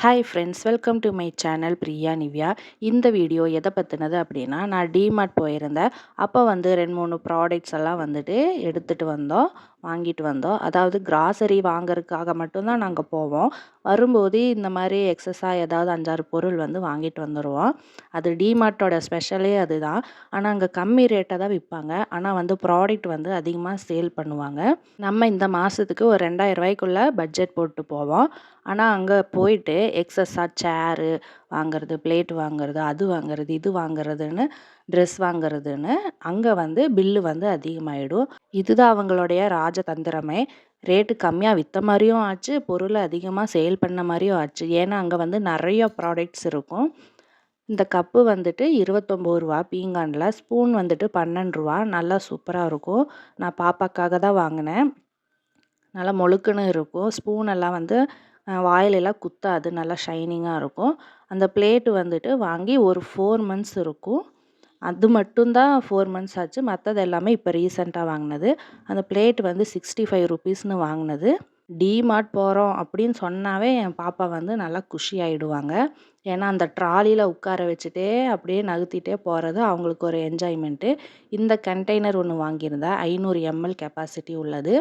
Hi friends, welcome to my channel Priya Nivea. இந்த video எதை பற்றினது அப்படின்னா, நான் டிமார்ட் போயிருந்தேன். அப்போ வந்து 2-3 ப்ராடக்ட்ஸ் எல்லாம் வந்துட்டு வாங்கிட்டு வந்தோம். அதாவது கிராசரி வாங்குறதுக்காக மட்டும்தான் நாங்கள் போவோம். வரும்போது இந்த மாதிரி எக்ஸஸாக ஏதாவது 5-6 பொருள் வந்து வாங்கிட்டு வந்துடுவோம். அது டிமார்ட்டோட ஸ்பெஷலே அதுதான். ஆனால் அங்கே கம்மி ரேட்டாக தான் விற்பாங்க. ஆனால் வந்து ப்ராடக்ட் வந்து அதிகமாக சேல் பண்ணுவாங்க. நம்ம இந்த மாதத்துக்கு ஒரு 2000 ரூபாய்க்குள்ளே பட்ஜெட் போட்டு போவோம். ஆனால் அங்கே போயிட்டு எக்ஸஸாக சேரு வாங்குறது, பிளேட் வாங்குறது, அது வாங்குறது, இது வாங்குறதுன்னு, ட்ரெஸ் வாங்குறதுன்னு அங்கே வந்து பில்லு வந்து அதிகமாகிடும். இதுதான் அவங்களுடைய ராஜதந்திரமே. ரேட்டு கம்மியாக விற்ற மாதிரியும் ஆச்சு, பொருளை அதிகமாக சேல் பண்ண மாதிரியும் ஆச்சு. ஏன்னா அங்கே வந்து நிறைய ப்ராடக்ட்ஸ் இருக்கும். இந்த கப்பு வந்துட்டு ரூ. 29 பீங்கானில், ஸ்பூன் வந்துட்டு ரூ. 12. நல்லா சூப்பராக இருக்கும். நான் பாப்பாக்காக தான் வாங்கினேன். நல்லா மொழுக்குன்னு இருக்கும். ஸ்பூன் எல்லாம் வந்து வாயிலெல்லாம் குத்தாது, நல்லா ஷைனிங்காக இருக்கும். அந்த பிளேட்டு வந்துட்டு வாங்கி ஒரு 4 மந்த்ஸ் இருக்கும். அது மட்டும்தான் 4 மந்த்ஸ் ஆச்சு. மற்றது எல்லாமே இப்போ ரீசெண்டாக வாங்கினது. அந்த பிளேட் வந்து ₹65 வாங்கினது. டிமார்ட் போகிறோம் அப்படின்னு சொன்னாவே என் பாப்பா வந்து நல்லா குஷி ஆகிடுவாங்க. ஏன்னா அந்த ட்ராலியில் உட்கார வச்சுட்டே அப்படியே நகர்த்திட்டே போகிறது அவங்களுக்கு ஒரு என்ஜாய்மெண்ட்டு. இந்த கண்டெய்னர் ஒன்று வாங்கியிருந்தேன், 500 ml கெப்பாசிட்டி உள்ளது.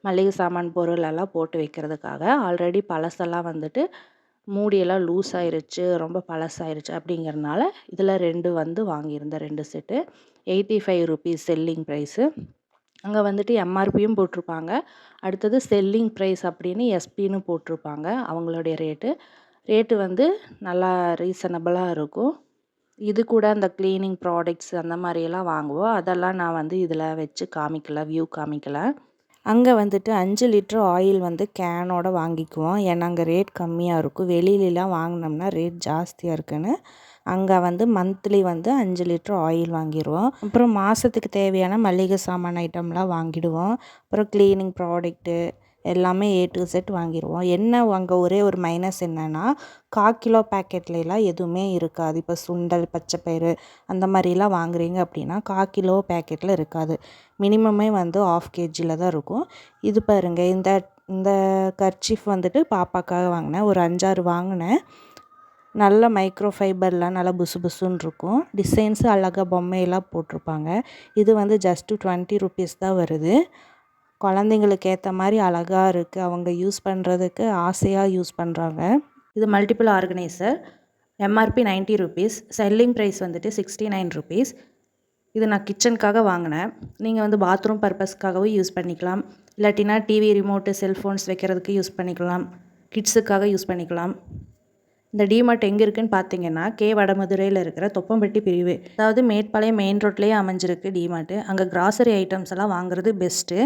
மளிகை சாமான் பொருள் எல்லாம் போட்டு வைக்கிறதுக்காக. ஆல்ரெடி பழசெல்லாம் வந்துட்டு மூடியெல்லாம் லூஸ் ஆயிருச்சு, ரொம்ப பழசாயிருச்சு அப்படிங்கிறனால இதில் 2 வந்து வாங்கியிருந்தேன், 2 செட்டு. ₹85 selling price. அங்கே வந்துட்டு எம்ஆர்பியும் போட்டிருப்பாங்க. அடுத்தது செல்லிங் ப்ரைஸ் அப்படின்னு எஸ்பின்னு போட்டிருப்பாங்க. அவங்களுடைய ரேட்டு வந்து நல்லா ரீசனபிளாக இருக்கும். இது கூட அந்த க்ளீனிங் ப்ராடக்ட்ஸ் அந்த மாதிரியெல்லாம் வாங்குவோம். அதெல்லாம் நான் வந்து இதில் வச்சு வியூ காமிக்கல. அங்கே வந்துட்டு 5 லிட்டர் ஆயில் வந்து கேனோட வாங்கிக்குவோம். ஏன்னா அங்கே ரேட் கம்மியாக இருக்கும். வெளியிலலாம் வாங்கினோம்னா ரேட் ஜாஸ்தியாக இருக்குன்னு அங்கே வந்து மந்த்லி வந்து 5 லிட்டர் ஆயில் வாங்கிடுவோம். அப்புறம் மாதத்துக்கு தேவையான மளிகை சாமான் ஐட்டம்லாம் வாங்கிடுவோம். அப்புறம் க்ளீனிங் ப்ராடக்ட்டு எல்லாமே A to Z வாங்கிடுவோம். என்ன அங்கே ஒரே ஒரு மைனஸ் என்னென்னா, 1/4 கிலோ பேக்கெட்லாம் எதுவுமே இருக்காது. இப்போ சுண்டல், பச்சைப்பயிறு அந்த மாதிரிலாம் வாங்குறீங்க அப்படின்னா 1/4 கிலோ பேக்கெட்டில் இருக்காது. மினிமமே வந்து 1/2 kgல தான் இருக்கும். இது பாருங்கள், இந்த இந்த கர்ச்சீஃப் வந்துட்டு பாப்பாக்காக வாங்கினேன். ஒரு 5-6 வாங்கினேன். நல்ல மைக்ரோ ஃபைபர்லாம் நல்லா புசு புசுன்னு இருக்கும். டிசைன்ஸு அழகாக பொம்மையெல்லாம் போட்டிருப்பாங்க. இது வந்து ஜஸ்ட்டு ₹20 தான் வருது. குழந்தைங்களுக்கு ஏற்ற மாதிரி அழகாக இருக்குது. அவங்க யூஸ் பண்ணுறதுக்கு ஆசையாக யூஸ் பண்ணுறாங்க. இது multiple organiser. MRP ₹90. Selling price வந்துட்டு ₹69. இது நான் கிச்சனுக்காக வாங்கினேன். நீங்கள் வந்து பாத்ரூம் பர்பஸ்க்காகவும் யூஸ் பண்ணிக்கலாம். இல்லாட்டினா டிவி ரிமோட்டு, செல்ஃபோன்ஸ் வைக்கிறதுக்கு யூஸ் பண்ணிக்கலாம். கிட்ஸுக்காக யூஸ் பண்ணிக்கலாம். இந்த டிமார்ட் எங்கே இருக்குதுன்னு பார்த்தீங்கன்னா, வடமதுரையில் இருக்கிற தொப்பம்பட்டி பிரிவு, அதாவது மேட்பாளையம் மெயின் ரோட்லேயே அமைஞ்சிருக்கு டிமார்ட்டு. அங்கே கிராசரி ஐட்டம்ஸ் எல்லாம் வாங்குறது பெஸ்ட்டு.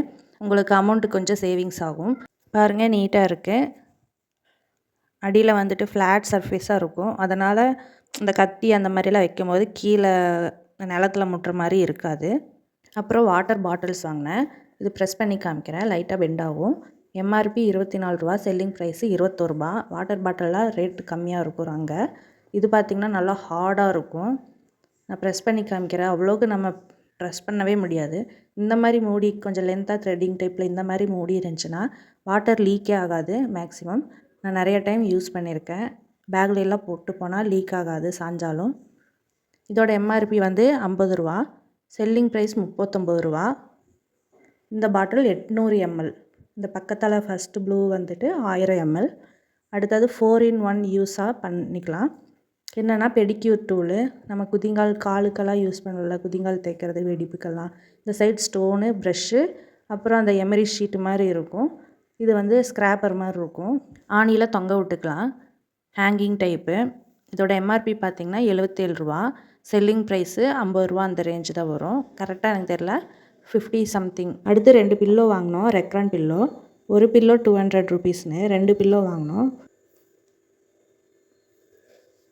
உங்களுக்கு அமௌண்ட்டு கொஞ்சம் சேவிங்ஸ் ஆகும். பாருங்கள், நீட்டாக இருக்குது. அடியில் வந்துட்டு ஃப்ளாட் சர்ஃபேஸாக இருக்கும். அதனால் இந்த கத்தி அந்த மாதிரிலாம் வைக்கும்போது கீழே நிலத்தில் முட்டுற மாதிரி இருக்காது. அப்புறம் வாட்டர் பாட்டில்ஸ் வாங்கினேன். இது ப்ரெஸ் பண்ணி காமிக்கிறேன், லைட்டாக பெண்ட் ஆகும். MRP ₹24, selling price ₹21. வாட்டர் பாட்டில்லாம் ரேட்டு கம்மியாக இருக்கும் அங்கே. இது பார்த்திங்கன்னா நல்லா ஹார்டாக இருக்கும். நான் ப்ரெஸ் பண்ணி காமிக்கிறேன். அவ்வளோக்கு நம்ம ப்ரெஸ் பண்ணவே முடியாது. இந்த மாதிரி மூடி கொஞ்சம் லென்த்தாக த்ரெட்டிங் டைப்பில் இந்த மாதிரி மூடி இருந்துச்சுன்னா வாட்டர் லீக்கே ஆகாது மேக்ஸிமம். நான் நிறைய டைம் யூஸ் பண்ணியிருக்கேன். பேக்கில் எல்லாம் போட்டு போனால் லீக் ஆகாது சாஞ்சாலும். இதோட எம்ஆர்பி வந்து ₹50, செல்லிங் ப்ரைஸ் ₹39. இந்த பாட்டில் 800 ml. இந்த பக்கத்தில் ஃபஸ்ட்டு ப்ளூ வந்துட்டு 1000 ml. அடுத்தது 4-in-1 யூஸாக பண்ணிக்கலாம். என்னென்னா பெடிக்யூர் டூலு, நம்ம குதிங்கால் காலுக்கெல்லாம் யூஸ் பண்ணல, குதிங்கால் தேய்க்கிறது, வெடிப்புக்கெல்லாம். இந்த சைட் ஸ்டோனு, ப்ரெஷ்ஷு, அப்புறம் அந்த எமரி ஷீட்டு மாதிரி இருக்கும். இது வந்து ஸ்க்ராப்பர் மாதிரி இருக்கும். ஆணியில் தொங்க விட்டுக்கலாம். Hanging type. இதோட எம்ஆர்பி பார்த்திங்கன்னா ₹77. செல்லிங் ப்ரைஸு ₹50 அந்த ரேஞ்சு தான் வரும். கரெக்டாக எனக்கு தெரில, 50 சம்திங். அடுத்து 2 பில்லோ வாங்கினோம், ரெக்ரான் பில்லோ. ஒரு பில்லோ ₹200ன்னு 2 பில்லோ வாங்கினோம்.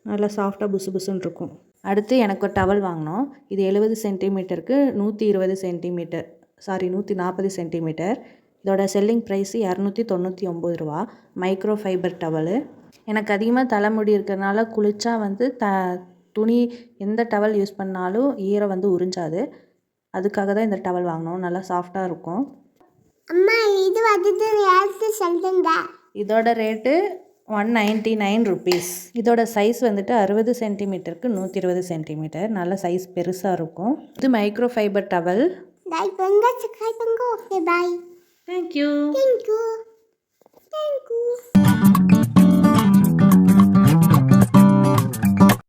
நல்லா சாஃப்டாக புசு புசுன்னு இருக்கும். அடுத்து எனக்கு ஒரு டவல் வாங்கினோம். இது 70 சென்டிமீட்டருக்கு 120 சென்டிமீட்டர், 140 சென்டிமீட்டர். இதோட selling price ₹299. Micro fibre towel. எனக்கு அதிகமாக தலைமுடி இருக்கிறதுனால குளித்தா வந்து துணி எந்த டவல் யூஸ் பண்ணாலும் ஈரம் வந்து உறிஞ்சாது. அதுக்காக தான் இந்த டவல் வாங்கினோம். நல்லா சாஃப்டாக இருக்கும். அம்மா இது வந்து ரேட்டு சொல்லுங்க. இதோட ரேட்டு 199 ருபீஸ். இதோட சைஸ் வந்துட்டு 60 சென்டிமீட்டருக்கு 120 சென்டிமீட்டர். நல்ல சைஸ் பெருசாக இருக்கும். இது மைக்ரோ ஃபைபர் டவல். லைக் பண்ணுங்க, சப்ஸ்கிரைப் பண்ணுங்க. Okay, bye. Thank you. Thank you. Thank you.